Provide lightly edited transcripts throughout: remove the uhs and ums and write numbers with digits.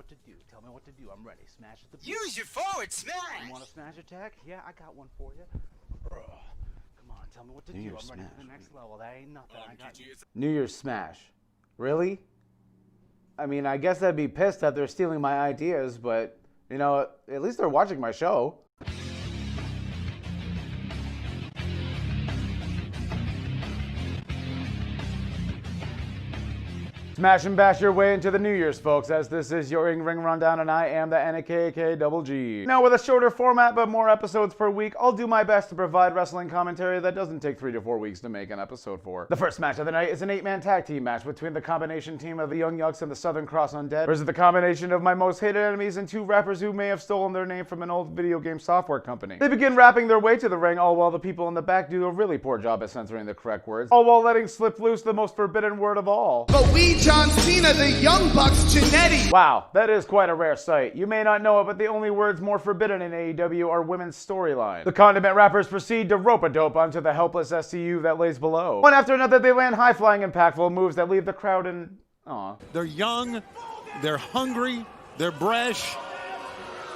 to do. Tell me what to do. I'm ready. Smash at the... Use your forward smash! You want a smash attack? Yeah, I got one for you. Come on, tell me what to do. I'm ready for the next level. That ain't nothing. I got New Year's smash. Really? I mean, I guess I'd be pissed that they're stealing my ideas, but, you know, at least they're watching my show. Smash and bash your way into the New Year's, folks, as this is your ring rundown, and I am the Nik Double G. Now, with a shorter format but more episodes per week, I'll do my best to provide wrestling commentary that doesn't take 3 to 4 weeks to make an episode for. The first match of the night is an 8-man tag team match between the combination team of the Young Yucks and the Southern Cross Undead versus the combination of my most hated enemies and 2 rappers who may have stolen their name from an old video game software company. They begin rapping their way to the ring, all while the people in the back do a really poor job at censoring the correct words, all while letting slip loose the most forbidden word of all. But we, John Cena, the Young Bucks, Janetti. Wow, that is quite a rare sight. You may not know it, but the only words more forbidden in AEW are women's storyline. The condiment rappers proceed to rope-a-dope onto the helpless SCU that lays below. One after another, they land high-flying, impactful moves that leave the crowd in... aw. They're young, they're hungry, they're brash.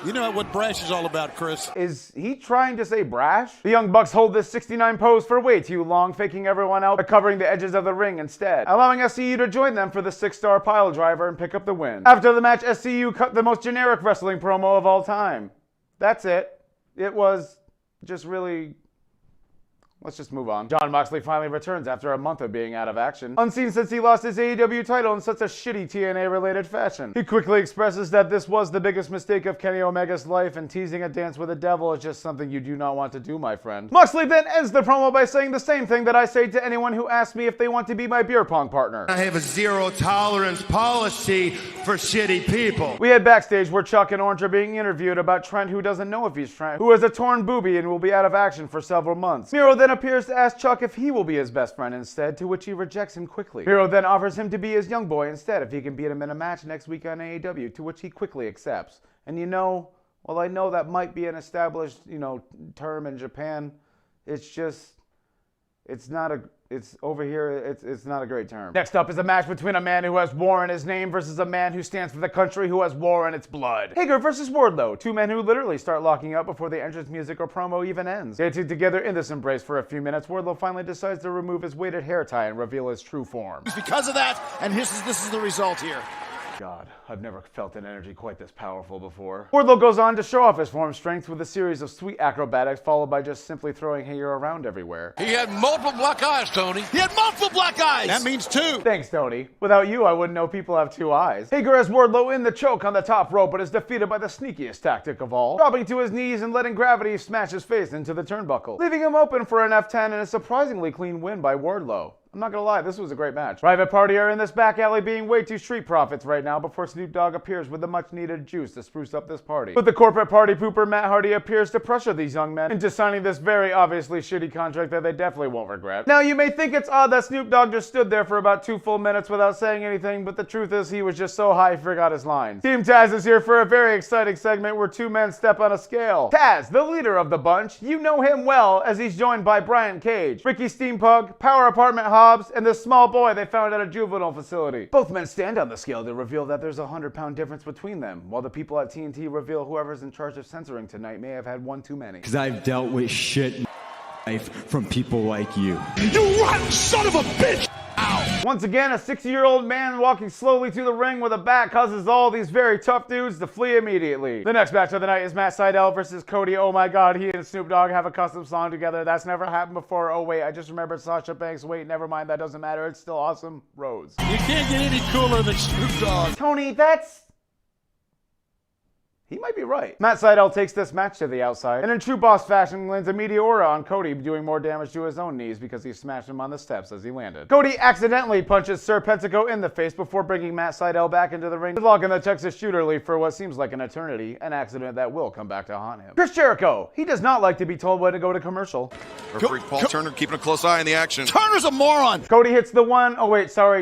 You know what brash is all about, Chris. Is he trying to say brash? The Young Bucks hold this 69 pose for way too long, faking everyone out by covering the edges of the ring instead, allowing SCU to join them for the 6-star pile driver and pick up the win. After the match, SCU cut the most generic wrestling promo of all time. That's it. It was just really... Let's just move on. Jon Moxley finally returns after a month of being out of action. Unseen since he lost his AEW title in such a shitty TNA-related fashion. He quickly expresses that this was the biggest mistake of Kenny Omega's life, and teasing a dance with the devil is just something you do not want to do, my friend. Moxley then ends the promo by saying the same thing that I say to anyone who asks me if they want to be my beer pong partner. I have a zero-tolerance policy for shitty people. We head backstage where Chuck and Orange are being interviewed about Trent, who doesn't know if he's Trent, who has a torn boobie and will be out of action for several months. Miro then appears to ask Chuck if he will be his best friend instead, to which he rejects him quickly. Miro then offers him to be his young boy instead if he can beat him in a match next week on AEW, to which he quickly accepts. And you know, well, I know that might be an established, term in Japan. It's just, it's not a great term. Next up is a match between a man who has war in his name versus a man who stands for the country who has war in its blood. Hagar versus Wardlow, 2 men who literally start locking up before the entrance music or promo even ends. Getting together in this embrace for a few minutes, Wardlow finally decides to remove his weighted hair tie and reveal his true form. Because of that, and this is the result here. God, I've never felt an energy quite this powerful before. Wardlow goes on to show off his form strength with a series of sweet acrobatics, followed by just simply throwing Hagar around everywhere. He had multiple black eyes, Tony. He had multiple black eyes! That means 2. Thanks, Tony. Without you, I wouldn't know people have 2 eyes. Hagar has Wardlow in the choke on the top rope, but is defeated by the sneakiest tactic of all, dropping to his knees and letting gravity smash his face into the turnbuckle, leaving him open for an F10 and a surprisingly clean win by Wardlow. I'm not gonna lie, this was a great match. Private Party are in this back alley being way too street profits right now before Snoop Dogg appears with the much needed juice to spruce up this party. But the corporate party pooper Matt Hardy appears to pressure these young men into signing this very obviously shitty contract that they definitely won't regret. Now you may think it's odd that Snoop Dogg just stood there for about 2 full minutes without saying anything, but the truth is he was just so high he forgot his lines. Team Taz is here for a very exciting segment where 2 men step on a scale. Taz, the leader of the bunch, you know him well as he's joined by Brian Cage, Ricky Steampug, Power Apartment Hobbs, and the small boy they found at a juvenile facility. Both men stand on the scale to reveal that there's a 100-pound difference between them, while the people at TNT reveal whoever's in charge of censoring tonight may have had 1 too many. Because I've dealt with shit in life from people like you. You rotten son of a bitch! Ow. Once again, a 60-year-old man walking slowly to the ring with a bat causes all these very tough dudes to flee immediately. The next match of the night is Matt Seidel versus Cody. Oh my god, he and Snoop Dogg have a custom song together. That's never happened before. Oh wait, I just remembered Sasha Banks. Wait, never mind, that doesn't matter. It's still awesome. Rose. You can't get any cooler than Snoop Dogg. Tony, that's... He might be right. Matt Seidel takes this match to the outside, and in true boss fashion lands a Meteora on Cody, doing more damage to his own knees because he smashed him on the steps as he landed. Cody accidentally punches Sir Pentaco in the face before bringing Matt Seidel back into the ring, locking the Texas shooter leaf for what seems like an eternity, an accident that will come back to haunt him. Chris Jericho, he does not like to be told when to go to commercial. Referee Paul Turner keeping a close eye on the action. Turner's a moron! Cody hits the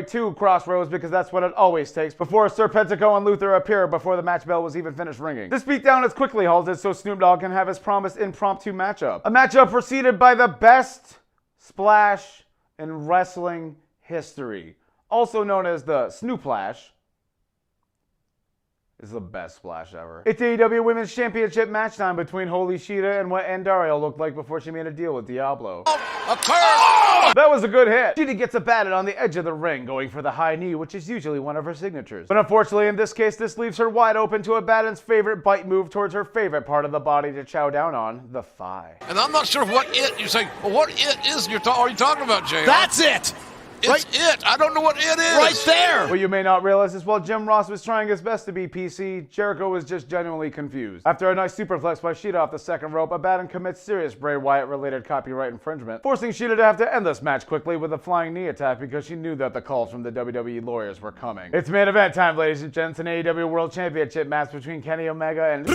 2 crossroads because that's what it always takes before Sir Pentaco and Luther appear before the match bell was even finished ringing. This beatdown is quickly halted so Snoop Dogg can have his promised impromptu matchup. A matchup preceded by the best splash in wrestling history, also known as the Snooplash. It's the best splash ever. It's AEW Women's Championship match time between Holy Shida and what Dario looked like before she made a deal with Diablo. A curse! That was a good hit. Shida gets batted on the edge of the ring, going for the high knee, which is usually one of her signatures. But unfortunately, in this case, this leaves her wide open to Abaddon's favorite bite move towards her favorite part of the body to chow down on, the thigh. And I'm not sure what it, you say, well, what it is are you talking about, JR? That's it! It's it. I don't know what it is. Right there! What you may not realize is while Jim Ross was trying his best to be PC, Jericho was just genuinely confused. After a nice superflex by Shida off the second rope, Abaddon commits serious Bray Wyatt-related copyright infringement, forcing Shida to have to end this match quickly with a flying knee attack because she knew that the calls from the WWE lawyers were coming. It's main event time, ladies and gents, an AEW World Championship match between Kenny Omega and...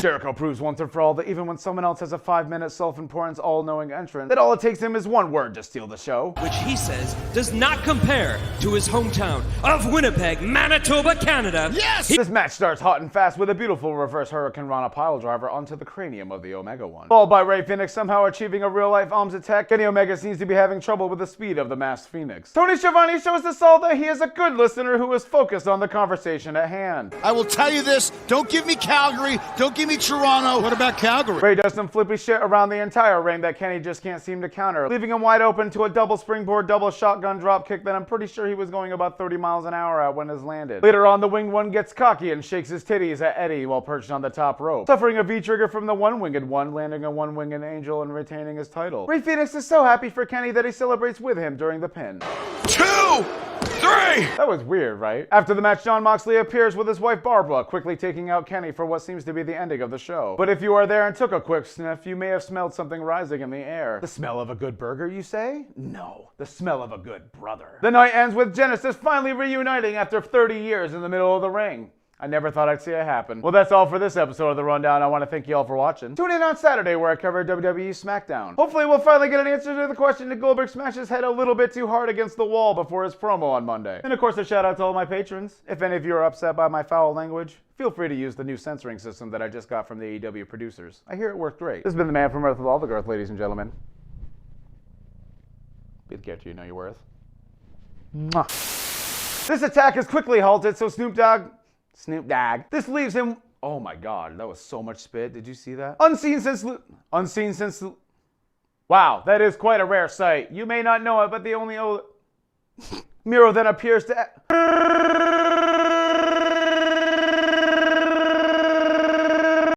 Jericho proves once and for all that even when someone else has a 5-minute self-importance, all-knowing entrance, that all it takes him is one word to steal the show. Which he says does not compare to his hometown of Winnipeg, Manitoba, Canada. Yes! This match starts hot and fast with a beautiful reverse Hurricane Rana piledriver onto the cranium of the Omega One. Followed by Rey Fenix somehow achieving a real-life arms attack, Kenny Omega seems to be having trouble with the speed of the masked Phoenix. Tony Schiavone shows us all that he is a good listener who is focused on the conversation at hand. I will tell you this, don't give me Calgary, don't give me Toronto. What about Calgary? Ray does some flippy shit around the entire ring that Kenny just can't seem to counter, leaving him wide open to a double springboard, double shotgun drop kick that I'm pretty sure he was going about 30 miles an hour at when it landed. Later on, the winged one gets cocky and shakes his titties at Eddie while perched on the top rope, suffering a V-trigger from the one-winged one, landing a one-winged angel and retaining his title. Rey Fenix is so happy for Kenny that he celebrates with him during the pin. 2, 3! That was weird, right? After the match, Jon Moxley appears with his wife Barbara, quickly taking out Kenny for what seems to be the ending of the show. But if you are there and took a quick sniff, you may have smelled something rising in the air. The smell of a good burger, you say? No, the smell of a good brother. The night ends with Genesis finally reuniting after 30 years in the middle of the ring. I never thought I'd see it happen. Well, that's all for this episode of The Rundown. I want to thank you all for watching. Tune in on Saturday where I cover WWE SmackDown. Hopefully we'll finally get an answer to the question, did Goldberg smash his head a little bit too hard against the wall before his promo on Monday? And of course a shout out to all my patrons. If any of you are upset by my foul language, feel free to use the new censoring system that I just got from the AEW producers. I hear it worked great. This has been the man from Earth with all the girth, ladies and gentlemen. Be the character you know you're worth. Mwah. This attack is quickly halted, so Snoop Dogg. This leaves him. Oh my god, that was so much spit. Did you see that? Unseen since. Wow, that is quite a rare sight. You may not know it, but the only Miro then appears to.